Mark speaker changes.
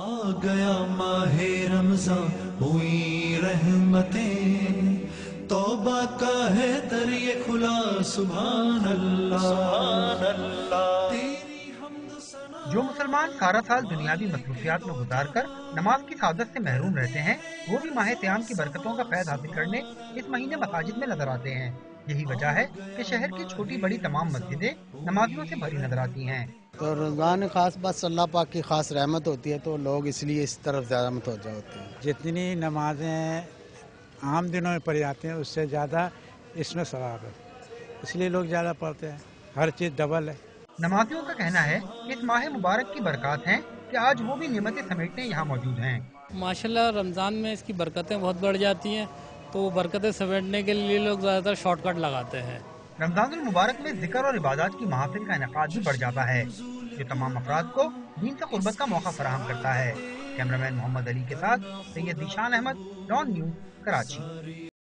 Speaker 1: आ गया माहे रमजान हुई रहमतें, तौबा का है दरिए खुला सुभान अल्लाह सुभान अल्लाह। तेरी हम्द सना।
Speaker 2: जो मुसलमान सारा साल दुनियावी मसरूफियात में गुजार कर नमाज की सादत से महरूम रहते हैं, वो भी माह सियाम की बरकतों का फैज़ हासिल करने इस महीने मसाजिद में नजर आते हैं। यही वजह है कि शहर की छोटी बड़ी तमाम मस्जिदें नमाजियों से भरी नजर आती हैं।
Speaker 3: तो रमज़ान खास बस अल्लाह पाक की खास रहमत होती है, तो लोग इसलिए इस तरफ ज़्यादा मुतवज्जह होते हैं।
Speaker 4: जितनी नमाजें आम दिनों में पढ़ी जाती हैं उससे ज़्यादा इसमें सवाब है, इसलिए लोग ज़्यादा पढ़ते हैं। हर चीज़ डबल है।
Speaker 2: नमाजियों का कहना है कि इस माह मुबारक की बरकत हैं कि आज वो भी नेमतें समेटने यहाँ मौजूद हैं।
Speaker 5: माशाल्लाह रमज़ान में इसकी बरकतें बहुत बढ़ जाती हैं, तो वो बरकतें समेटने के लिए लोग ज़्यादातर शॉर्टकट लगाते हैं।
Speaker 2: रमज़ानुल मुबारक में जिक्र और इबादत की महफिल का इनेकाद भी बढ़ जाता है, जो तमाम अफराद को दीन से कुर्बत का मौका फराहम करता है। कैमरामैन मोहम्मद अली के साथ सैयद ज़ीशान अहमद, डॉन न्यूज़, कराची।